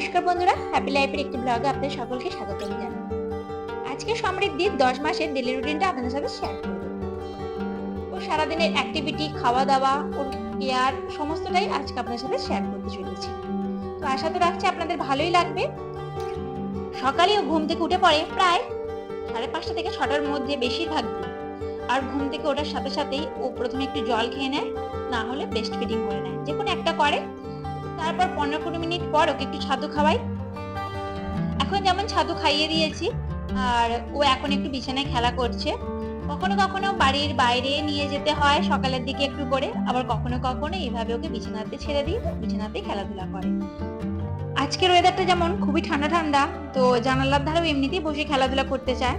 নমস্কার বন্ধুরা, হ্যাপি লাইফের একটি ব্লগে আপনাদের সকলকে স্বাগতম জানাই। আজকে সমৃদ্ধির 10 মাসের ডেইলি রুটিনটা আপনাদের সাথে শেয়ার করব। ও সারাদিনের অ্যাক্টিভিটি, খাওয়া দাওয়া, ওর কেয়ার সমস্তটাই আজকে আপনাদের সাথে শেয়ার করতে চলেছি। তো আশা তো রাখছি আপনাদের ভালোই লাগবে। সকালে ও ঘুম থেকে উঠে পড়ে প্রায় 5:30 থেকে 6টার মধ্যে বেশিরভাগ দিন। আর ঘুম থেকে ওঠার সাথে সাথেই ও প্রথমে একটু জল খেয়ে নেয়, না হলে ব্রেস্ট ফিডিং করে নেয়, যে কোনো একটা করে। তারপর 15-20 মিনিট পর ওকে একটু ছাতু খাওয়াই। এখন যেমন ছাতু খাইয়ে দিয়েছি, আর ও এখন একটু বিছানায় খেলা করছে। কখনো কখনো বাড়ির বাইরে নিয়ে যেতে হয় সকালের দিকে একটু করে, আবার কখনো কখনো এইভাবে ওকে বিছানাতে ছেড়ে দিই, বিছানাতে খেলাধুলা করে। আজকের ওয়েদারটা যেমন খুবই ঠান্ডা ঠান্ডা, তো জানালার ধারেও এমনিতেই বসে খেলাধুলা করতে চায়।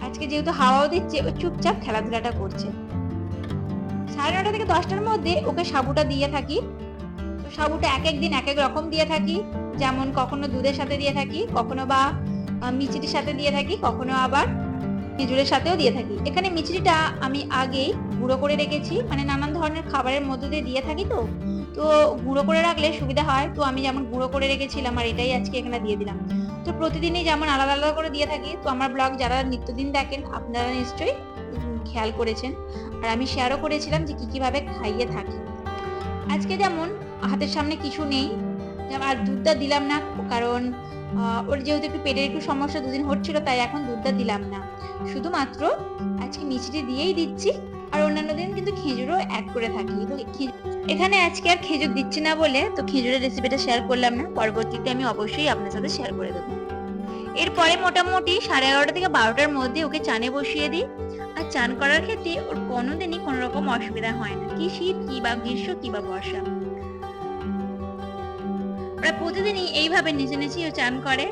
আজকে যেহেতু হাওয়াও দিচ্ছে, ও চুপচাপ খেলাধুলাটা করছে। 9:30 থেকে 10টার মধ্যে ওকে সাবুটা দিয়ে থাকি। তো সাবুটা এক এক দিন এক এক রকম দিয়ে থাকি, যেমন কখনো দুধের সাথে দিয়ে থাকি, কখনো বা মিচড়ির সাথে দিয়ে থাকি, কখনো আবার খেজুরের সাথেও দিয়ে থাকি। এখানে মিচড়িটা আমি আগেই গুঁড়ো করে রেখেছি, মানে নানান ধরনের খাবারের মধ্যে দিয়ে থাকি, তো তো গুঁড়ো করে রাখলে সুবিধা হয়। তো আমি যেমন গুঁড়ো করে রেখেছিলাম আর এটাই আজকে এখানে দিয়ে দিলাম। তো প্রতিদিনই যেমন আলাদা আলাদা করে দিয়ে থাকি। তো আমার ব্লগ যারা নিত্যদিন দেখেন আপনারা নিশ্চয়ই খেয়াল করেছেন, আর আমি শেয়ারও করেছিলাম যে কি ভাবে খাইয়ে থাকি। আজকে যেমন হাতের সামনে কিছু নেই, আর দুধটা দিলাম না, কারণ ওর যেহেতু একটু পেটের একটু সমস্যা দুদিন হচ্ছিল, তাই এখন দুধটা দিলাম না। শুধুমাত্র আজকে মিষ্টি দিয়েই দিচ্ছি, আর অন্যান্য দিন কিন্তু খেজুরও অ্যাড করে থাকি। তো এখানে আজকে আর খেজুর দিচ্ছি না বলে তো খেজুরের রেসিপিটা শেয়ার করলাম না, পরবর্তীতে আমি অবশ্যই আপনার সাথে শেয়ার করে দেবো। এরপরে মোটামুটি 11:30 থেকে 12টার মধ্যে ওকে চানে বসিয়ে দিই। আর চান করার ক্ষেত্রে ওর কোনোদিনই কোনো রকম অসুবিধা হয় না, কি শীত কি বা গ্রীষ্ম কি বা বর্ষা। ওরা প্রতিদিনই এইভাবে নিচে নিচে ও চান করে।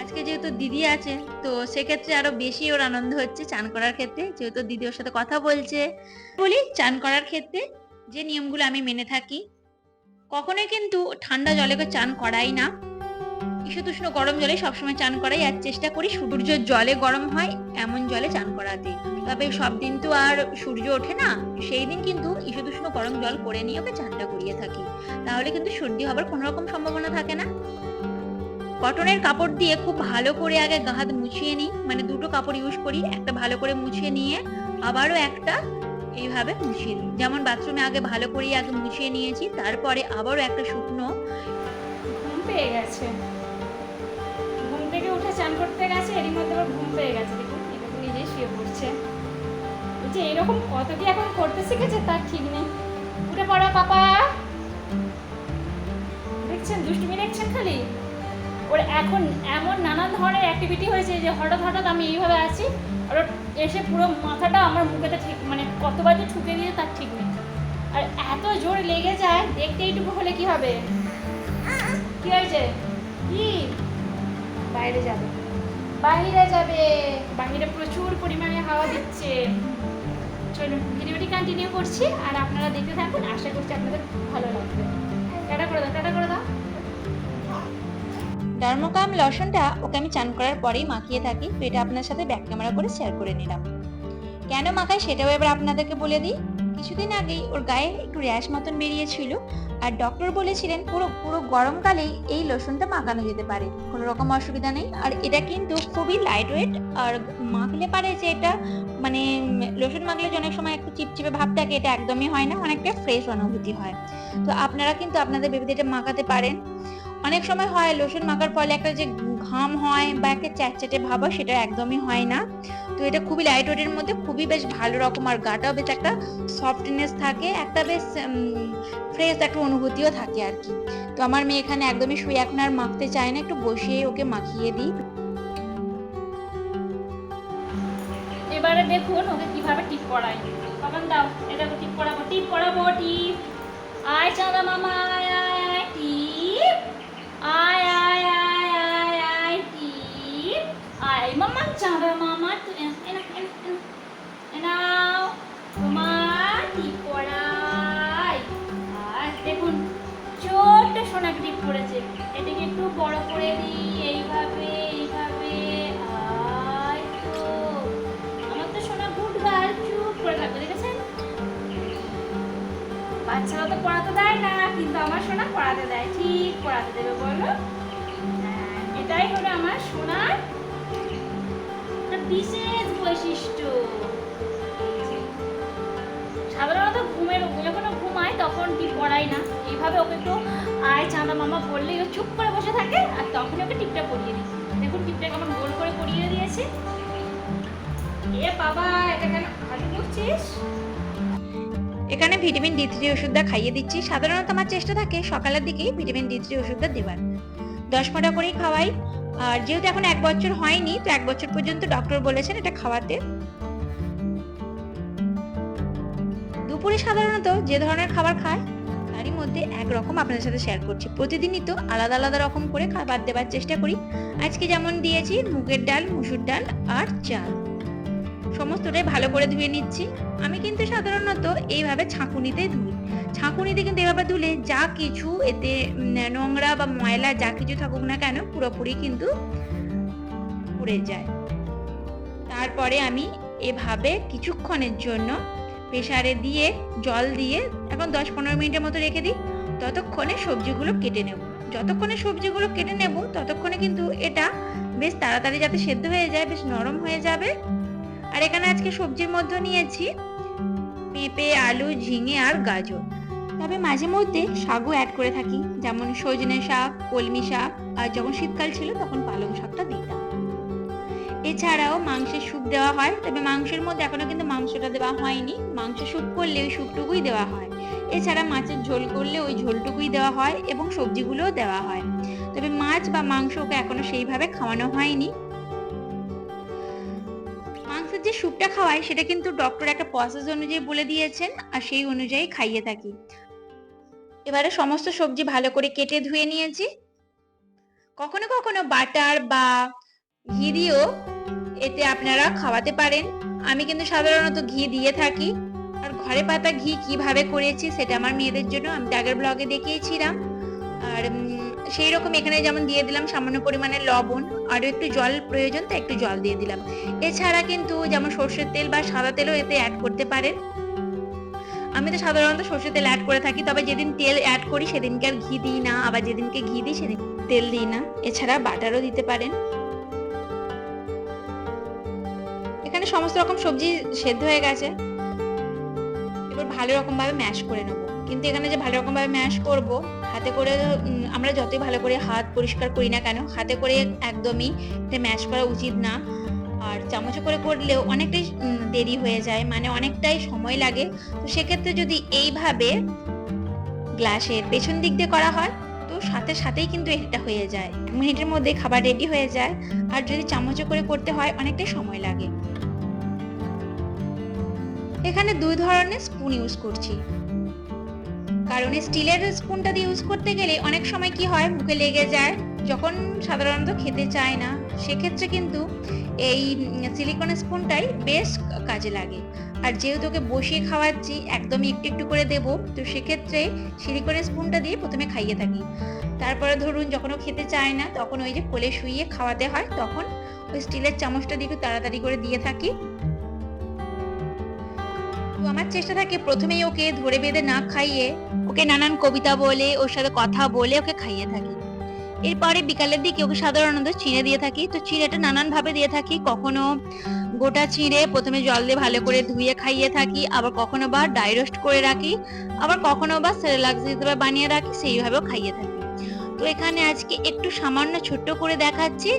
আজকে যেহেতু দিদি আছে, তো সেক্ষেত্রে আরো বেশি ওর আনন্দ হচ্ছে চান করার ক্ষেত্রে, যেহেতু দিদি ওর সাথে কথা বলছে। বলি, চান করার ক্ষেত্রে যে নিয়মগুলো আমি মেনে থাকি, কখনোই কিন্তু ঠান্ডা জলে চান করাই না, ঈশতুষ্ণ গরম জলে সবসময় চান করাই আর চেষ্টা করি। সূর্য জলে গরম হয় এমন জলে চান করাতে। তবে সব দিন তো আর সূর্য ওঠে না, সেই দিন কিন্তু ঈশতুষ্ণ গরম জল করে নিয়ে ওকে চানটা করিয়ে থাকি, তাহলে কিন্তু সর্দি হবার কোনো রকম সম্ভাবনা থাকে না। কটনের কাপড় দিয়ে খুব ভালো করে আগে গা হাত মুছিয়ে নিই, মানে দুটো কাপড় ইউজ করি, একটা ভালো করে মুছিয়ে নিয়ে আবারও একটা এইভাবে মুছিয়ে নিই। যেমন বাথরুমে আগে ভালো করে আগে মুছিয়ে নিয়েছি, তারপরে আবারও একটা শুকনো। ঘুম পেয়ে গেছে, ঘুম থেকে উঠে চান করতে গেছে, এরই মধ্যে আবার ঘুম পেয়ে গেছে। দেখুন এটা নিজেই শুয়ে পড়ছে। যে এরকম কত কি এখন করতে শিখেছে তার ঠিক নেই। উঠে পড়ো পাপা, দেখছেন দুষ্টুমি দেখছেন খালি। ওর এখন এমন নানান ধরনের অ্যাক্টিভিটি হয়েছে যে হঠাৎ হঠাৎ আমি এইভাবে আছি, আর এসে পুরো মাথাটা আমার মুখেতে ঠিক, মানে কতবার যে ঠুকে দিয়ে তার ঠিক নেই। আর এত জোর লেগে যায়, দেখতে এইটুকু হলে কি হবে। কি হয়েছে? কি বাইরে যাবে, বাইরে যাবে, বাইরে প্রচুর পরিমাণে হাওয়া দিচ্ছে। চলুন ভিডিওটি কন্টিনিউ করছি, আর আপনারা দেখতে থাকুন, আশা করছি আপনাদের ভালো লাগবে। টাটা করে দাও, টাটা করে দাও। ডার্মোকাম লশনটা ওকে আমি চান করার পরেই মাখিয়ে থাকি, তো এটা আপনার সাথে ব্যাক ক্যামেরা করে শেয়ার করে নিলাম। কেন মাখাই সেটাও এবার আপনাদেরকে বলে দিই। কিছুদিন আগেই ওর গায়ে একটু র্যাশ মতন বেরিয়েছিল, আর ডক্টর বলেছিলেন পুরো পুরো গরমকালেই এই লোশনটা মাখানো যেতে পারে, কোনো রকম অসুবিধা নেই। আর এটা কিন্তু খুবই লাইট ওয়েট, আর মাখলে পারে যে এটা, মানে লোশন মাখলে যে অনেক সময় একটু চিপচিপে ভাব থাকে, এটা একদমই হয় না, অনেকটা ফ্রেশ অনুভূতি হয়। তো আপনারা কিন্তু আপনাদের বেবিদের এটা মাখাতে পারেন। অনেক সময় হয় লোশন মাখার ফলে একটা যে ঘাম হয় বা একটা চ্যাটচ্যাটে ভাব হয়, সেটা একদমই হয় না। তো এটা খুবই লাইট ওয়েটের মধ্যে খুবই বেশ ভালো রকম, আর গাটাও বেশ একটা সফটনেস থাকে, একটা বেশ ফ্রেশ একটা অনুভূতিও থাকে আর কি। তো আমার মেয়ে এখানে একদমই শুয়ে এখন আর মাখতে চায় না, একটু বসিয়ে ওকে মাখিয়ে দিই। এবারে দেখুন ওকে কিভাবে টিপ পড়াই। কখন দাও, এটা টিপ পড়াবো, টিপ পড়াবো, টিপ। আয় চাঁদা মামা, আয় আয় আয় টিপ, আয় আয় আয় আয় আয় টিপ, আয় মামা চাঁদা মামা, নাও তোমার টিপ পড়াই। আর দেখুন ছোট্ট সোনা টিপ পড়েছে, এটাকে একটু বড় করে দিই, এইভাবে এইভাবে। আয় তো আমার তো সোনা গুড গার্ল, চুপ করে থাকবে, দেখেছেন? বাচ্চারা তো পড়াতে দেয় না, কিন্তু আমার সোনা পড়াতে দেয়, ঠিক পড়াতে দেবে বলো। এটাই হলো আমার সোনার একটা বিশেষ বৈশিষ্ট্য। সাধারণত যখন ও ঘুমায় তখন টিপ পড়াই না, এইভাবে ওকে একটু আয় চাঁদা মামা বললেই ও চুপ করে বসে থাকে, আর তখন ওকে টিপটা পরিয়ে দিই। দেখুন টিপটা কেমন গোল করে পরিয়ে দিয়েছি। এ বাবা, এটা কেন ভালো করছিস? এখানে ভিটামিন D3 ওষুধটা খাইয়ে দিচ্ছি। সাধারণত আমার চেষ্টা থাকে সকালের দিকেই ভিটামিন D3 ওষুধটা দেবার, 10 ফোঁটা করেই খাওয়াই। আর যেহেতু এখন 1 বছর হয়নি, তো 1 বছর পর্যন্ত ডক্টর বলেছেন এটা খাওয়াতে। দুপুরে সাধারণত যে ধরনের খাবার খায় তারই মধ্যে একরকম আপনাদের সাথে শেয়ার করছি। প্রতিদিনই তো আলাদা আলাদা রকম করে খাবার দেবার চেষ্টা করি। আজকে যেমন দিয়েছি মুগের ডাল, মুসুর ডাল আর চাল, সমস্তটাই ভালো করে ধুয়ে নিচ্ছি। আমি কিন্তু সাধারণত এইভাবে ছাঁকুনিতেই ধুই। ছাঁকুনিতে কিন্তু এভাবে ধুলে যা কিছু এতে নোংরা বা ময়লা যা কিছু থাকুক না কেন পুরোপুরি কিন্তু উড়ে যায়। তারপরে আমি এভাবে কিছুক্ষণের জন্য প্রেসারে দিয়ে জল দিয়ে এখন 10-15 মিনিটের মতো রেখে দিই। ততক্ষণে সবজিগুলো কেটে নেব। যতক্ষণে সবজিগুলো কেটে নেব ততক্ষণে কিন্তু এটা বেশ তাড়াতাড়ি যাতে সেদ্ধ হয়ে যায়, বেশ নরম হয়ে যাবে। আর এখানে আজকে সবজির মধ্যে নিয়েছি পেঁপে, আলু, ঝিঙে আর গাজর। তবে মাঝে মধ্যে শাকও অ্যাড করে থাকি, যেমন সজনে শাক, কলমি শাক, আর যখন শীতকাল ছিল তখন পালং শাকটা দিতাম। এছাড়াও মাংসের স্যুপ দেওয়া হয়, তবে মাংসের মধ্যে এখনো কিন্তু মাংসটা দেওয়া হয়নি। মাংস স্যুপ করলে ওই স্যুপটুকুই দেওয়া হয়। এছাড়া মাছের ঝোল করলে ওই ঝোলটুকুই দেওয়া হয় এবং সবজিগুলোও দেওয়া হয়। তবে মাছ বা মাংস ওকে এখনো সেইভাবে খাওয়ানো হয়নি। মাংসের যে স্যুপটা খাওয়াই সেটা কিন্তু ডক্টর একটা প্রসেস অনুযায়ী বলে দিয়েছেন, আর সেই অনুযায়ী খাইয়ে থাকি। এবারে সমস্ত সবজি ভালো করে কেটে ধুয়ে নিয়েছি। কখনো কখনো বাটার বা ঘি দিয়েও এতে আপনারা খাওয়াতে পারেন। আমি কিন্তু সাধারণত ঘি দিয়ে থাকি। আর ঘরে পাতা ঘি কিভাবে করেছি সেটা আমার মেয়েদের জন্য আমি আগের ব্লগে দেখিয়েছিলাম। আর সেই রকম এখানে যেমন দিয়ে দিলাম সামান্য পরিমাণে লবণ, আরও একটু জল প্রয়োজন, তো একটু জল দিয়ে দিলাম। এছাড়া কিন্তু যেমন সর্ষের তেল বা সাদা তেলও এতে অ্যাড করতে পারেন। আমি তো সাধারণত সর্ষের তেল অ্যাড করে থাকি, তবে যেদিন তেল অ্যাড করি সেদিনকে আর ঘি দিই না, আবার যেদিনকে ঘি দিই সেদিন তেল দিই না। এছাড়া বাটারও দিতে পারেন। এখানে সমস্ত রকম সবজি সেদ্ধ হয়ে গেছে, এবার ভালো রকম ভাবে ম্যাশ করে নেব। কিন্তু এখানে যে ভালো রকম ভাবে ম্যাশ করব, হাতে করে আমরা যতই ভালো করে হাত পরিষ্কার করি না কেন, হাতে করে একদমই এটা ম্যাশ করা উচিত না। আর চামচে করে করলেও অনেকটাই দেরি হয়ে যায়, মানে অনেকটাই সময় লাগে। তো সেক্ষেত্রে যদি এইভাবে গ্লাসের পেছন দিক দিয়ে করা হয় তো সাথে সাথেই কিন্তু এটা হয়ে যায়, 1 মিনিটের মধ্যে খাবার রেডি হয়ে যায়। আর যদি চামচে করে করতে হয় অনেকটাই সময় লাগে। এখানে 2 ধরনের স্পুন ইউজ করছি, কারণ স্টিলের স্পুনটা দিয়ে ইউজ করতে গেলে অনেক সময় কি হয় মুখে লেগে যায় যখন সাধারণত খেতে চায় না। সেক্ষেত্রে কিন্তু এই সিলিকন স্পুনটাই বেশ কাজে লাগে। আর যেহেতু ওকে বসিয়ে খাওয়াচ্ছি, একদমই একটু একটু করে দেব, তো সেক্ষেত্রে সিলিকনের স্পুনটা দিয়ে প্রথমে খাইয়ে থাকি। তারপরে ধরুন যখন ও খেতে চায় না তখন ওই যে কোলে শুইয়ে খাওয়াতে হয়, তখন ওই স্টিলের চামচটা দিয়ে একটু তাড়াতাড়ি করে দিয়ে থাকি। তো আমার চেষ্টা থাকে প্রথমেই ওকে ধরে বেঁধে না খাইয়ে ওকে নানান কবিতা বলে, ওর সাথে কথা বলে ওকে খাইয়ে থাকি। এরপরে বিকালের দিকে ওকে সাধারণত চিড়ে দিয়ে থাকি। তো চিড়েটা নানান ভাবে দিয়ে থাকি, কখনো গোটা চিড়ে প্রথমে জল দিয়ে ভালো করে ধুয়ে খাইয়ে থাকি, আবার কখনো বা ড্রাই রোস্ট করে রাখি, আবার কখনো বা সেরেলাক্স হিসেবে বানিয়ে রাখি, সেইভাবেও খাইয়ে থাকি। তো এখানে আজকে একটু সামান্য ছোট্ট করে দেখাচ্ছি।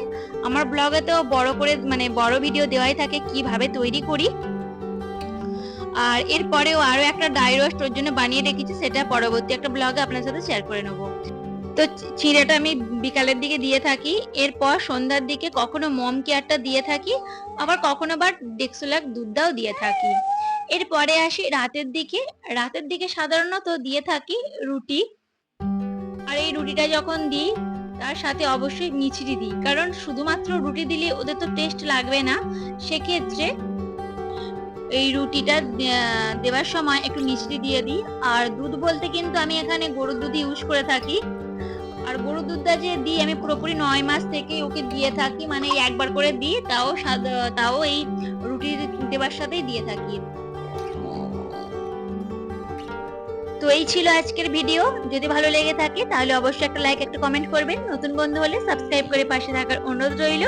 আমার ব্লগে তো বড় করে মানে বড় ভিডিও দেওয়াই থাকে কিভাবে তৈরি করি। আর এরপরেও আরো একটা ড্রাই রোস্ট ওর জন্য বানিয়ে রেখেছি, সেটা পরবর্তী একটা ব্লগে আপনার সাথে শেয়ার করে নেবো। তো চিড়েটা আমি বিকালের দিকে দিয়ে থাকি। এরপর সন্ধ্যার দিকে কখনো মম কেয়ারটা দিয়ে থাকি, আবার কখনো বা ডেক্সোলাক দুধটাও দিয়ে থাকি। এরপরে আসি রাতের দিকে। রাতের দিকে সাধারণত দিয়ে থাকি রুটি। আর এই রুটিটা যখন দিই তার সাথে অবশ্যই মিছরি দিই, কারণ শুধুমাত্র রুটি দিলে ওদের তো টেস্ট লাগবে না। সেক্ষেত্রে এই রুটিটা দেওয়ার সময় একটু মিছরি দিয়ে দিই। আর দুধ বলতে কিন্তু আমি এখানে গরুর দুধ ইউজ করে থাকি। আর গরুর দুধটা যে দিই আমি পুরোপুরি 9 মাস থেকে ওকে দিয়ে থাকি, মানে একবার করে দিই, তাও এই রুটি দেওয়ার সাথেই দিয়ে থাকি। তো এই ছিল আজকের ভিডিও। যদি ভালো লেগে থাকে তাহলে অবশ্যই একটা লাইক, একটা কমেন্ট করবেন। নতুন বন্ধু হলে সাবস্ক্রাইব করে পাশে থাকার অনুরোধ রইল।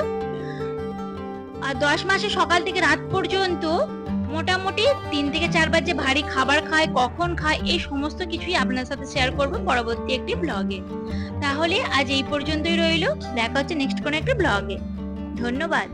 আর 10 মাসে সকাল থেকে রাত পর্যন্ত মোটামুটি 3 থেকে 4 বার যে ভারী খাবার খায়, কখন খায়, এই সমস্ত কিছুই আপনার সাথে শেয়ার করব পরবর্তী একটি ব্লগে। তাহলে আজ এই পর্যন্তই রইল, দেখা হচ্ছে নেক্সট কোনো একটা ব্লগে। ধন্যবাদ।